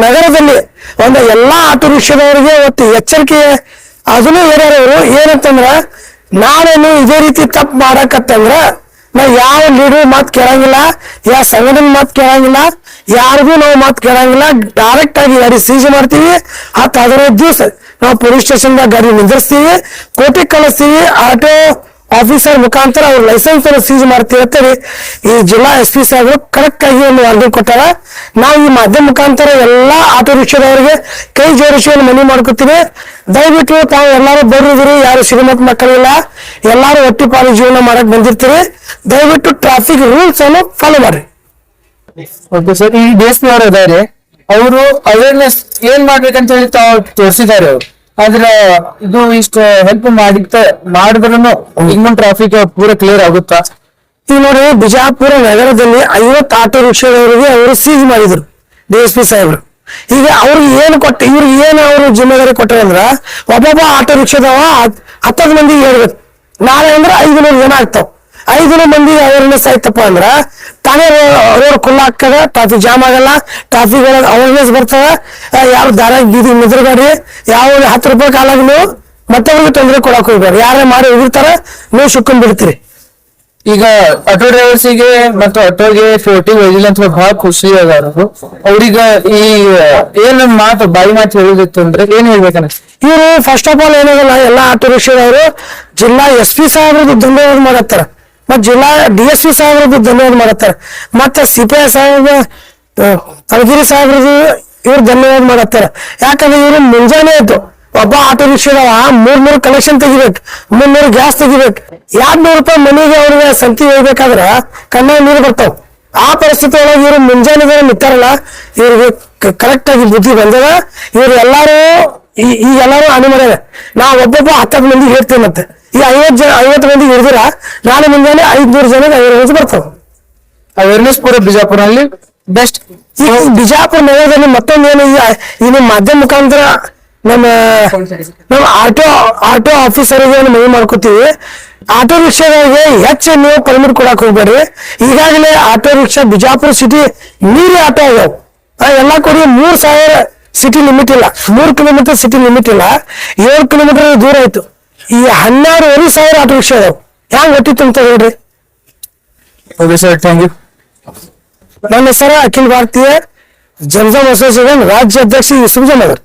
ನಗರದಲ್ಲಿ ಒಂದು ಎಲ್ಲಾ ಆಟೋ ರಿಕ್ಷಾದವರಿಗೆ ಒಟ್ಟು ಎಚ್ಚರಿಕೆ ಅದನ್ನು ಹೇಳೋರು ಏನಂತಂದ್ರ ನಾನೇನು ಇದೇ ರೀತಿ ತಪ್ಪು ಮಾಡಕತ್ತಂದ್ರ ನಾ ಯಾವ ಲೀಡರ್ ಮಾತು ಕೇಳಂಗಿಲ್ಲ, ಯಾವ ಸಂಘಟನೆ ಮಾತು ಕೇಳಂಗಿಲ್ಲ, ಯಾರಿಗೂ ನಾವು ಮಾತು ಕೇಳಂಗಿಲ್ಲ. ಡೈರೆಕ್ಟ್ ಆಗಿ ಗಾಡಿ ಸೀಜ್ ಮಾಡ್ತೀವಿ. 10-15 ದಿವಸ ನಾವು ಪೊಲೀಸ್ ಸ್ಟೇಷನ್ದಾಗ ಗಾಡಿ ನಿಂದಿರ್ಸ್ತೀವಿ, ಕೋರ್ಟಿಗೆ ಕಳಿಸ್ತೀವಿ. ಆಟೋ ಆಫೀಸರ್ ಮುಖಾಂತರ ಅವ್ರ ಲೈಸೆನ್ಸ್ ಸೀಜ್ ಮಾಡ್ತೀವಿ ಅಂತೇಳಿ ಈ ಜಿಲ್ಲಾ SP ಸಾಹೇಬರು ಕರೆಕ್ಟ್ ಆಗಿ ಒಂದು ವರದಿ ಕೊಟ್ಟಾರ. ನಾವು ಈ ಮಾಧ್ಯಮ ಮುಖಾಂತರ ಎಲ್ಲಾ ಆಟೋ ರಿಕ್ಷಾದವರಿಗೆ ಕೈ ಜೋಡಿಸಿ ಒಂದು ಮನವಿ ಮಾಡ್ಕೊತೀವಿ. ದಯವಿಟ್ಟು ತಾವು ಎಲ್ಲಾರು ಬಡ್ರಿದಿರಿ, ಯಾರು ಶ್ರೀಮಂತ ಮಕ್ಕಳಿಲ್ಲ, ಎಲ್ಲಾರು ಒಟ್ಟಿ ಪಾಲಿ ಜೀವನ ಮಾಡಕ್ ಬಂದಿರ್ತೀರಿ. ದಯವಿಟ್ಟು ಟ್ರಾಫಿಕ್ ರೂಲ್ಸ್ ಅನ್ನು ಫಾಲೋ ಮಾಡ್ರಿ. ಓಕೆ ಸರ್, ಈ DSP ಅವರು ಇದಾರೆ, ಅವರು ಅವೇರ್ನೆಸ್ ಏನ್ ಮಾಡ್ಬೇಕಂತ ಹೇಳಿ ತಾವು ತೋರಿಸಿದ್ದಾರೆ. ಅವ್ರು ಆದ್ರೆ ಇದು ಇಷ್ಟು ಹೆಲ್ಪ್ ಮಾಡಿದ್ರು ಇನ್ನೊಂದು ಟ್ರಾಫಿಕ್ ಪೂರ ಕ್ಲಿಯರ್ ಆಗುತ್ತಾ? ಈಗ ನೋಡಿ, ಬಿಜಾಪುರ ನಗರದಲ್ಲಿ 50 ಆಟೋ ರಿಕ್ಷಾದವರಿಗೆ ಅವರು ಸೀಜ್ ಮಾಡಿದ್ರು DSP ಸಾಹೇಬ್ರು. ಈಗ ಅವ್ರಿಗೆ ಏನು ಕೊಟ್ಟು ಇವ್ರಿಗೆ ಏನು ಅವರು ಜಿಮ್ಮೆದಾರಿ ಕೊಟ್ಟಾರಂದ್ರ, ಒಬ್ಬೊಬ್ಬ ಆಟೋ ರಿಕ್ಷಾದವ 10 ಮಂದಿಗೆ ಹೇಳ್ಬೇಕು. ನಾಳೆ ಅಂದ್ರೆ 500 ಜನ ಆಗ್ತಾವ. 500 ಮಂದಿಗೆ ಅವೇರ್ನೆಸ್ ಆಯ್ತಪ್ಪ ಅಂದ್ರ ತಾನೇ ರೋಡ್ ಖುಲ್ಲ ಆಗ್ತದ, ಟ್ರಾಫಿಕ್ ಜಾಮ್ ಆಗಲ್ಲ, ಟ್ರಾಫಿಕ್ ಅವೇರ್ನೆಸ್ ಬರ್ತದ. ಯಾರು ದಾರ ಬೀದಿ ನಿದ್ರಬೇಡ್ರಿ, ಯಾವ 10 ರೂಪಾಯಿ ಕಾಲಾಗ ನೀವು ಮತ್ತೊಬ್ರಿಗೆ ತೊಂದರೆ ಕೊಡಕ್ ಹೋಗ್ಬೇಡ್ರಿ. ಯಾರೇ ಮಾಡಿ ಹೋಗಿರ್ತಾರ, ನೀವು ಸುಕ್ಕೊಂಡ್ ಬಿಡ್ತೀರಿ. ಈಗ ಆಟೋ ಡ್ರೈವರ್ಸಿಗೆ ಮತ್ತು ಆಟೋಗೆ ಫೋರ್ಟಿ ಹೋಗಿಲ್ಲ ಅಂತ ಬಹಳ ಖುಷಿ ಅದಾರು. ಅವ್ರೀಗ ಈ ಏನ್ ಮಾತು ಬಾಯಿ ಮಾತು ಹೇಳಿದಿತ್ತು ಅಂದ್ರೆ ಏನ್ ಹೇಳ್ಬೇಕನ್ನ ಇವರು ಫಸ್ಟ್ ಆಫ್ ಆಲ್ ಏನಾಗಲ್ಲ, ಎಲ್ಲಾ ಆಟೋ ರಿಕ್ಷಾದವರು ಜಿಲ್ಲಾ SP ಸಾಹೇಬ್ರದ್ದು ಧನ್ಯವಾದ ಮಾಡತ್ತಾರ, ಮತ್ ಜಿಲ್ಲಾ DSP ಸಾಹೇಬ್ರದ್ದು ಧನ್ಯವಾದ ಮಾಡತ್ತಾರ, ಮತ್ತ CPI ಸಾಹೇಬ ತಲಗಿರಿ ಸಾಹೇಬ್ರದ್ದು ಇವ್ರು ಧನ್ಯವಾದ ಮಾಡತ್ತಾರ. ಯಾಕಂದ್ರೆ ಇವ್ರು ಮುಂಜಾನೆ ಆಯ್ತು ಒಬ್ಬ ಆಟೋ ರಿಕ್ಷಾದವ 300 ಕಲೆಕ್ಷನ್ ತೆಗಿಬೇಕು, 300 ಗ್ಯಾಸ್ ತೆಗಿಬೇಕು. 200 ರೂಪಾಯಿ ಮನೆಗೆ ಅವ್ರಿಗೆ ಸಂತಿ ಹೋಗ್ಬೇಕಾದ್ರ ಕಣ್ಣಾಗ ನೀರು ಬರ್ತಾವ. ಆ ಪರಿಸ್ಥಿತಿ ಒಳಗೆ ಇವ್ರು ಮುಂಜಾನೆ ನಿಂತಾರಲ್ಲ, ಇವ್ರಿಗೆ ಕರೆಕ್ಟ್ ಆಗಿ ಬುದ್ಧಿ ಬಂದದ. ಇವ್ರು ಎಲ್ಲಾರು ಈಗೆಲ್ಲಾರು ಹಾನಿ ಮಾಡ್ಯಾರ. ನಾ ಒಬ್ಬೊಬ್ಬ 10 ಮಂದಿಗೆ ಹೇಳ್ತೇನೆ. ಮತ್ತೆ ಈ 50 ಮಂದಿಗೆ ಹಿಡಿದಿರ ನಾಳೆ ಮುಂಜಾನೆ 500 ಜನಕ್ಕೆ ಅವೇರ್ನೆಸ್ ಬರ್ತಾವ. ಅವೇರ್ನೆಸ್ ಪೂರ ಬಿಜಾಪುರಲ್ಲಿ ಬೆಸ್ಟ್. ಈ ಬಿಜಾಪುರ ನಗರದಲ್ಲಿ ಮತ್ತೊಂದೇನು, ಈ ನಿಮ್ಮ ಮಾಧ್ಯಮ ಮುಖಾಂತರ ನಮ್ಮ ಆಟೋ ಆಫೀಸರ್ಗೆ ಮನವಿ ಮಾಡ್ಕೋತೀವಿ. ಆಟೋ ರಿಕ್ಷಾದವರಿಗೆ ಹೆಚ್ಚು ನೀವು ಪರ್ಮಿಟ್ ಕೊಡಕ್ ಹೋಗ್ಬೇಡ್ರಿ. ಈಗಾಗಲೇ ಆಟೋ ರಿಕ್ಷಾ ಬಿಜಾಪುರ ಸಿಟಿ ಮೀರಿ ಆಟೋ ಆಗ್ಯಾವ. ಎಲ್ಲಾ ಕೊಡಿ 3000 ಸಿಟಿ ಲಿಮಿಟ್ ಇಲ್ಲ, 3 ಕಿಲೋಮೀಟರ್ ಸಿಟಿ ಲಿಮಿಟ್ ಇಲ್ಲ, 7 ಕಿಲೋಮೀಟರ್ ದೂರ ಆಯ್ತು. ಈ 12,500 ಆಟೋ ರಿಕ್ಷಾ ಅದಾವ. ಹ್ಯಾಂಗ ಹೊಟ್ಟಿತ್ತು ಅಂತ ಹೇಳ್ರಿ. Okay sir, thank you. ನನ್ನ ಹೆಸರು ಅಖಿಲ ಭಾರತೀಯ ಜಂಜಮ್ ಅಸೋಸಿಯೇಷನ್ ರಾಜ್ಯ ಅಧ್ಯಕ್ಷ ಯೂಸುಫ್ ಜಮಾದಾರ್.